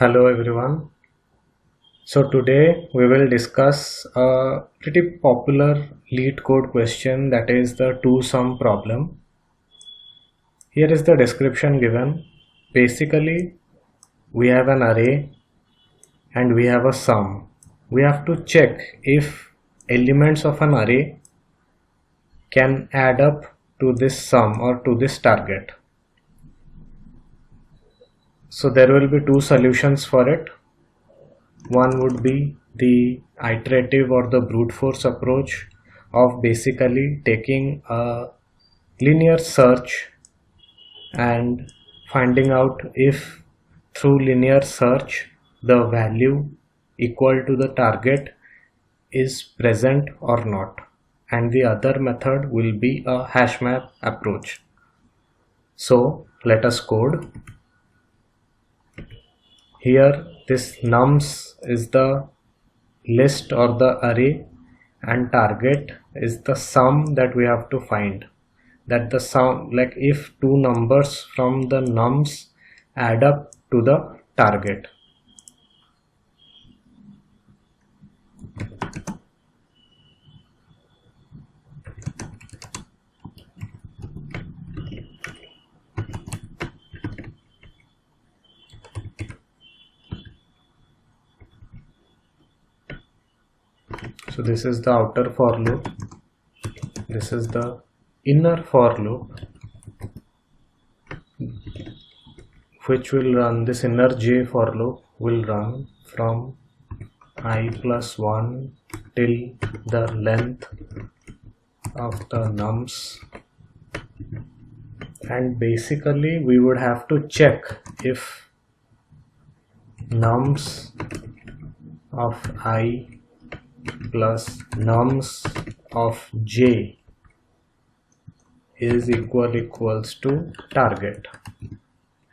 Hello everyone. So today we will discuss a pretty popular lead code question, that is the two-sum problem. Here is the description given. Basically, we have an array and we have a sum. We have to check if elements of an array can add up to this sum or to this target. So there will be two solutions for it. One would be the iterative or the brute force approach of basically taking a linear search and finding out if through linear search the value equal to the target is present or not, and the other method will be a hash map approach. So let us code. Here this nums is the list or the array and target is the sum that we have to find. That the sum, like if two numbers from the nums add up to the target. So this is the outer for loop, this is the inner for loop, which will run, this inner j for loop will run from I plus 1 till the length of the nums, and basically we would have to check if nums of I plus nums of j is equals to target,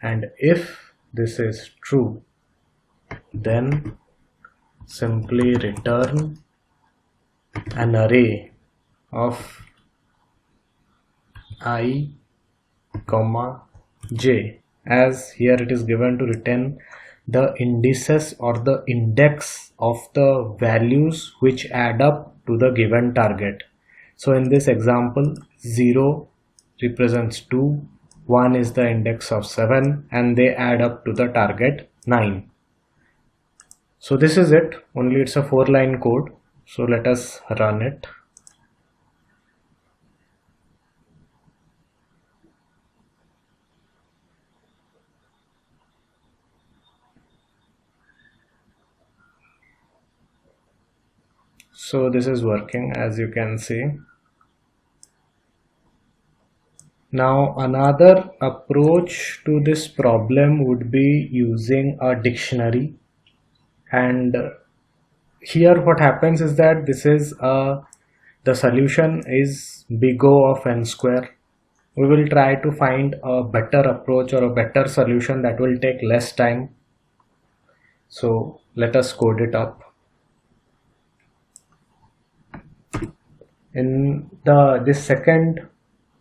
and if this is true, then simply return an array of I comma j, as here it is given to return the indices or the index of the values which add up to the given target. So in this example, 0 represents 2, 1 is the index of 7, and they add up to the target 9. So this is it, only it's a 4-line code. So let us run it. So this is working, as you can see. Now another approach to this problem would be using a dictionary, and here what happens is that this is the solution is big O of n square. We will try to find a better approach or a better solution that will take less time. So let us code it up. In this second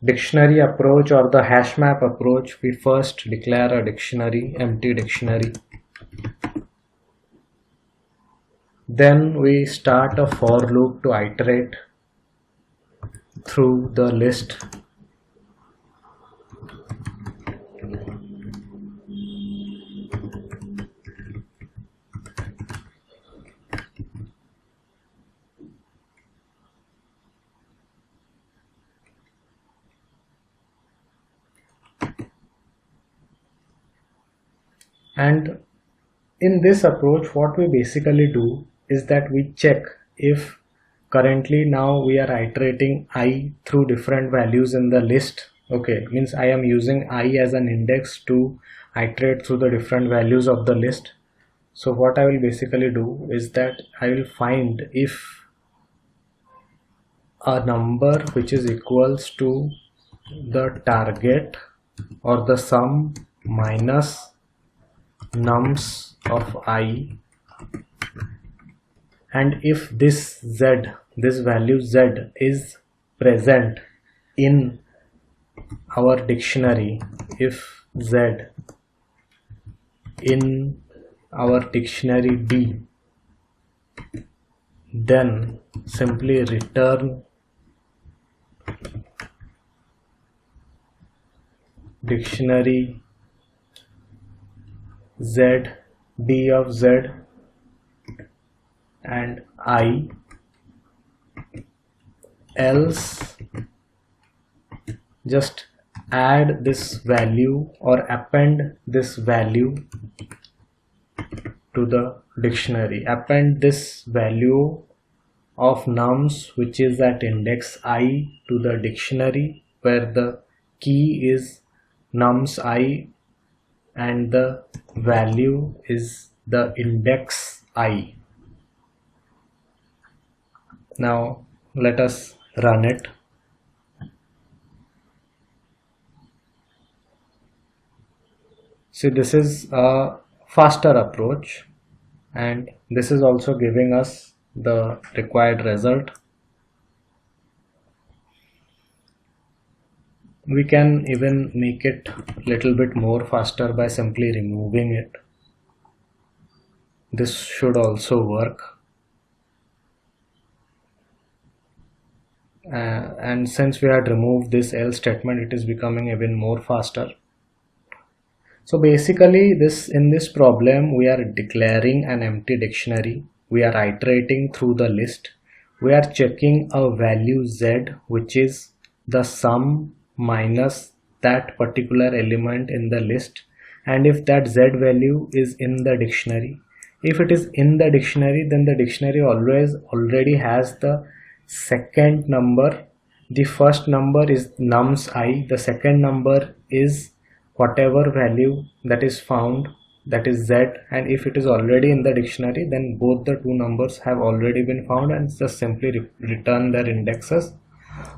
dictionary approach or the hash map approach, we first declare a dictionary, empty dictionary. Then we start a for loop to iterate through the list. And in this approach, what we basically do is that we check if currently now we are iterating I through different values in the list. Okay, means I am using I as an index to iterate through the different values of the list. So what I will basically do is that I will find if a number which is equals to the target or the sum minus nums of I, and if this z, this value z is present in our dictionary, if z in our dictionary D, then simply return dictionary Z, D of Z and I, else just add this value or append this value to the dictionary. Append this value of nums which is at index I to the dictionary, where the key is nums I and the value is the index I. Now let us run it. See, this is a faster approach and this is also giving us the required result. We can even make it a little bit more faster by simply removing it. This should also work. And since we had removed this else statement, it is becoming even more faster. So basically in this problem we are declaring an empty dictionary, we are iterating through the list, we are checking a value Z which is the sum minus that particular element in the list, and if that Z value is in the dictionary, if it is in the dictionary, then the dictionary already has the second number. The first number is nums I, the second number is whatever value that is found, that is Z, and if it is already in the dictionary, then both the two numbers have already been found and just simply return their indexes.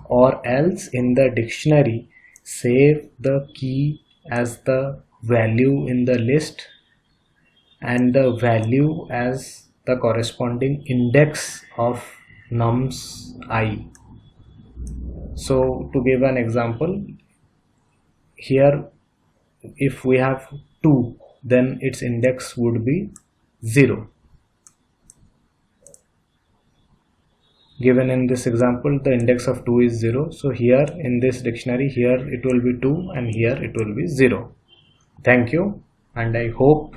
Or else in the dictionary save the key as the value in the list and the value as the corresponding index of nums I. So to give an example, here if we have 2, then its index would be 0. Given in this example, the index of 2 is 0. So here in this dictionary, here it will be 2 and here it will be 0. Thank you, and I hope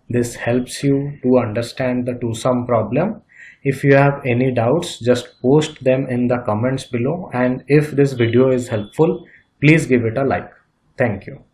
this helps you to understand the two-sum problem. If you have any doubts, just post them in the comments below, and if this video is helpful, please give it a like. Thank you.